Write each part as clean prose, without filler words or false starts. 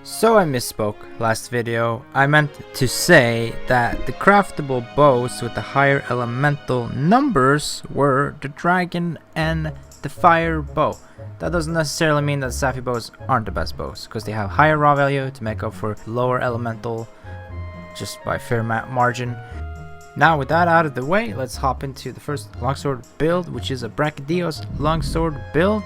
So I misspoke last video. I meant to say that the craftable bows with the higher elemental numbers were the dragon and the fire bow. That doesn't necessarily mean that Safi bows aren't the best bows, because they have higher raw value to make up for lower elemental just by fair margin. Now with that out of the way, let's hop into the first longsword build, which is a Brachydios longsword build.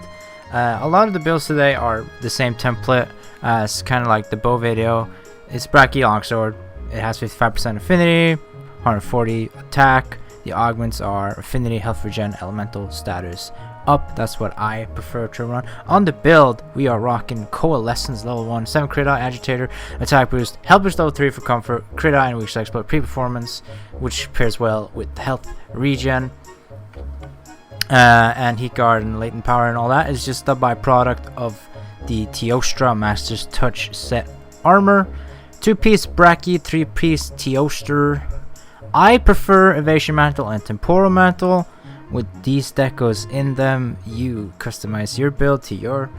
A lot of the builds today are the same template as kind of like the bow video. It's Brachy longsword. It has 55% affinity, 140 attack. The augments are affinity, health regen, elemental status up. That's what I prefer to run. On the build, we are rocking Coalescence level 1, 7 crit eye, agitator, attack boost, health boost level 3 for comfort, crit eye and weak exploit pre-performance, which pairs well with health regen. And heat guard and latent power and all that is just a byproduct of the Teostra Master's Touch set armor. 2-piece Brachy, 3-piece Teostra. I prefer Evasion Mantle and Temporal Mantle. With these decos in them, you customize your build to your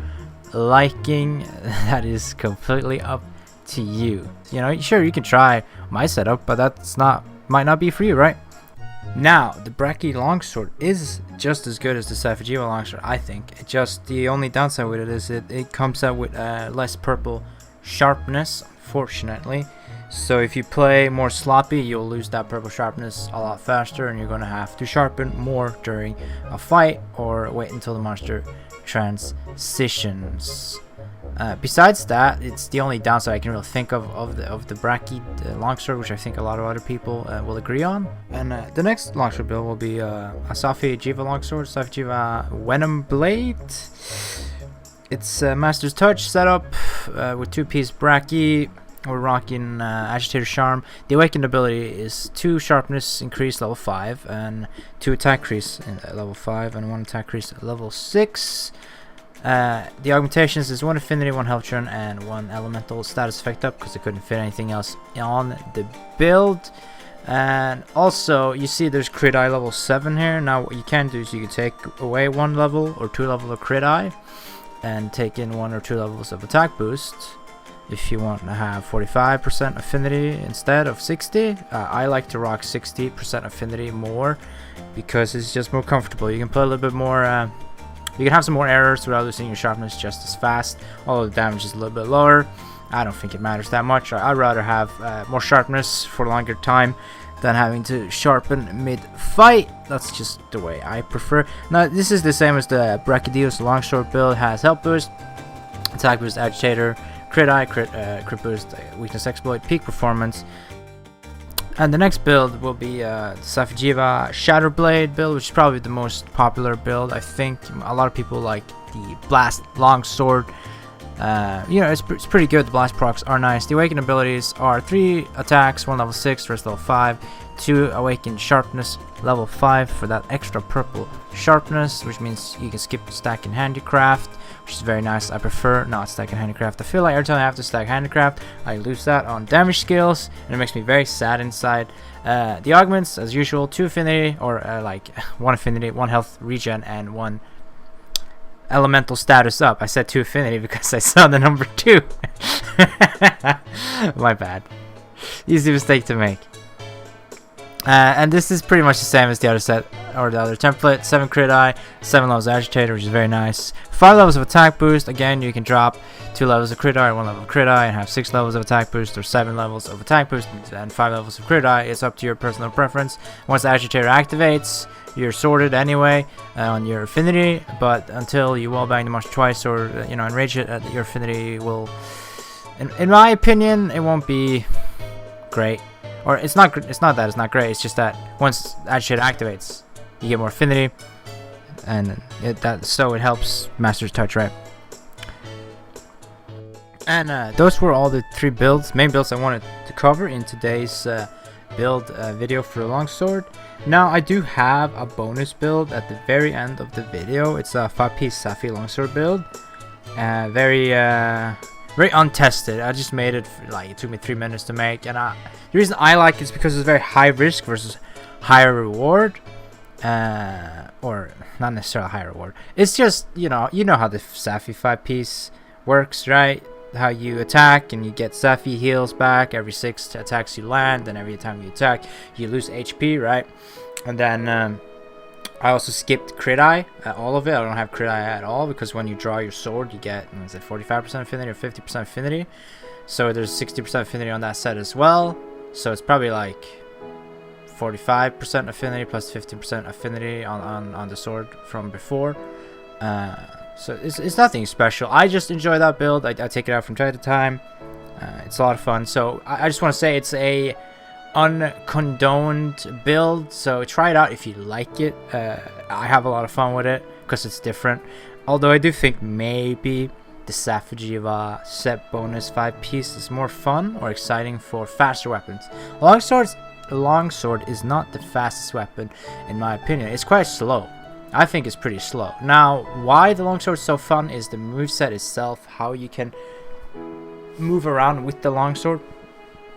liking. That is completely up to you. You know, sure, you can try my setup, but that's might not be for you, right? Now, the Brachy longsword is just as good as the Safi longsword, I think. Just the only downside with it is it comes out with less purple sharpness, unfortunately. So if you play more sloppy, you'll lose that purple sharpness a lot faster, and you're going to have to sharpen more during a fight or wait until the monster transitions. Besides that, it's the only downside I can really think of the Brachy longsword, which I think a lot of other people will agree on. And the next longsword build will be a Safi longsword, Safi Venom Blade. It's Master's Touch setup with 2-piece Brachy. We're rocking Agitator Charm. The Awakened ability is 2 sharpness increase level 5 and 2 attack increase in level 5 and 1 attack increase at level 6. The augmentations is 1 affinity, 1 health churn, and 1 elemental status effect up, because I couldn't fit anything else on the build. And also, you see there's crit eye level 7 here. Now what you can do is you can take away 1 level or 2 level of crit eye and take in 1 or 2 levels of attack boost. If you want to have 45% affinity instead of 60, I like to rock 60% affinity more because it's just more comfortable. You can play a little bit more, you can have some more errors without losing your sharpness just as fast, although the damage is a little bit lower. I don't think it matters that much. I'd rather have more sharpness for a longer time than having to sharpen mid-fight. That's just the way I prefer. Now, this is the same as the Brachydios longsword build. It has health boost, attack boost, agitator, crit eye, crit boost, weakness exploit, peak performance. And the next build will be the Safi Shatter Blade build, which is probably the most popular build. I think a lot of people like the Blast Longsword. You know, it's pretty good. The blast procs are nice. The awakened abilities are 3 attacks, 1 level 6, rest level 5, 2 awakened sharpness level 5 for that extra purple sharpness, which means you can skip stack in handicraft, which is very nice. I prefer not stack in handicraft. I feel like every time I have to stack handicraft, I lose that on damage skills, and it makes me very sad inside. The augments, as usual, 2 affinity, or like 1 affinity, 1 health regen, and 1 elemental status up. I said 2 affinity because I saw the number 2. My bad. Easy mistake to make. And this is pretty much the same as the other set or the other template. 7 crit eye, 7 levels of agitator, which is very nice. 5 levels of attack boost. Again, you can drop 2 levels of crit eye, 1 level of crit eye, and have 6 levels of attack boost, or 7 levels of attack boost and 5 levels of crit eye. It's up to your personal preference. Once the agitator activates, you're sorted anyway on your affinity, but until you wallbang the monster twice or enrage it, your affinity will, in my opinion, it won't be great. Or it's not that it's not great. It's just that once agitator activates, you get more affinity, and so it helps Master's Touch, right? And those were all the 3 main builds I wanted to cover in today's build video for the longsword. Now I do have a bonus build at the very end of the video. It's a 5-piece Safi longsword build. Very untested. I just made it it took me 3 minutes to make, and the reason I like it is because it's very high risk versus higher reward. Or not necessarily higher reward. It's just, you know how the Safi 5-piece works, right? how you attack, and you get Safi heals back every 6 attacks you land, and every time you attack you lose HP, right? And then I also skipped crit eye, all of it. I don't have crit eye at all, because when you draw your sword you get, is it 45% affinity or 50% affinity? So there's 60% affinity on that set as well, so it's probably like 45% affinity plus 15% affinity on the sword from before. So it's nothing special. I just enjoy that build. I take it out from time to time. It's a lot of fun. So I just want to say it's a uncondoned build, so try it out if you like it. I have a lot of fun with it because it's different, although I do think maybe the Safi set bonus 5-piece is more fun or exciting for faster weapons. Longsword is not the fastest weapon in my opinion. It's quite slow. I think it's pretty slow. Now, why the longsword is so fun is the moveset itself, how you can move around with the longsword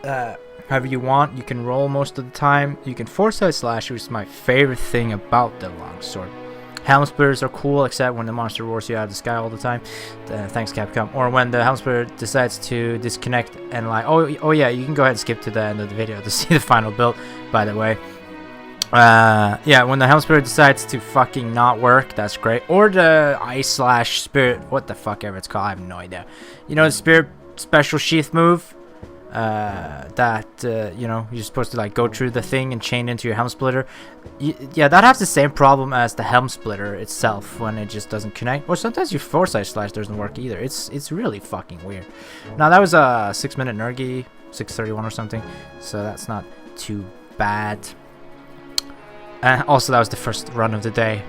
however you want. You can roll most of the time. You can foresight slash, which is my favorite thing about the longsword. Helm splitters are cool, except when the monster roars you out of the sky all the time. Thanks, Capcom. Or when the helm splitter decides to disconnect and like, oh yeah, you can go ahead and skip to the end of the video to see the final build, by the way. Yeah, when the helm spirit decides to fucking not work, that's great. Or the ice slash spirit, what the fuck ever it's called, I have no idea. You know, the spirit special sheath move, you know, you're supposed to like go through the thing and chain into your helm splitter. Yeah, that has the same problem as the helm splitter itself when it just doesn't connect. Or sometimes your foresight slash doesn't work either. It's really fucking weird. Now that was a 6-minute Nergi, 6:31 or something, so that's not too bad. Also, that was the first run of the day.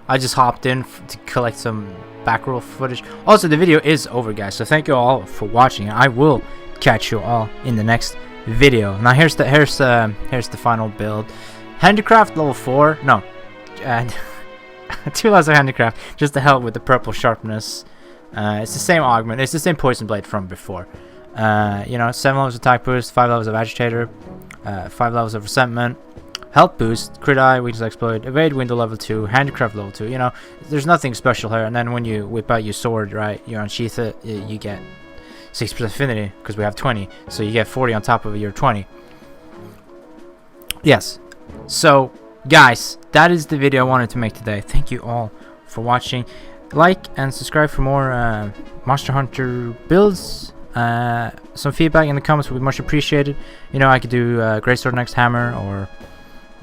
I just hopped in to collect some backroll footage. Also, the video is over, guys, so thank you all for watching. I will catch you all in the next video. Now here's the final build. Handicraft level 4. No, and 2 levels of handicraft just to help with the purple sharpness. It's the same augment. It's the same poison blade from before. You know, 7 levels of attack boost, 5 levels of agitator, 5 levels of resentment. Health boost, crit eye, weakness exploit, evade window level 2, handicraft level 2. You know, there's nothing special here. And then when you whip out your sword, right, you unsheath it, you get 6% affinity because we have 20. So you get 40 on top of your 20. Yes. So, guys, that is the video I wanted to make today. Thank you all for watching. Like and subscribe for more Monster Hunter builds. Some feedback in the comments would be much appreciated. You know, I could do Greatsword next hammer or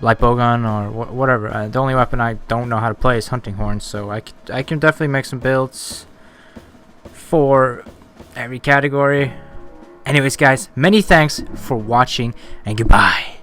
light bowgun or whatever. The only weapon I don't know how to play is hunting horns, so I can definitely make some builds for every category. Anyways, guys, many thanks for watching and goodbye.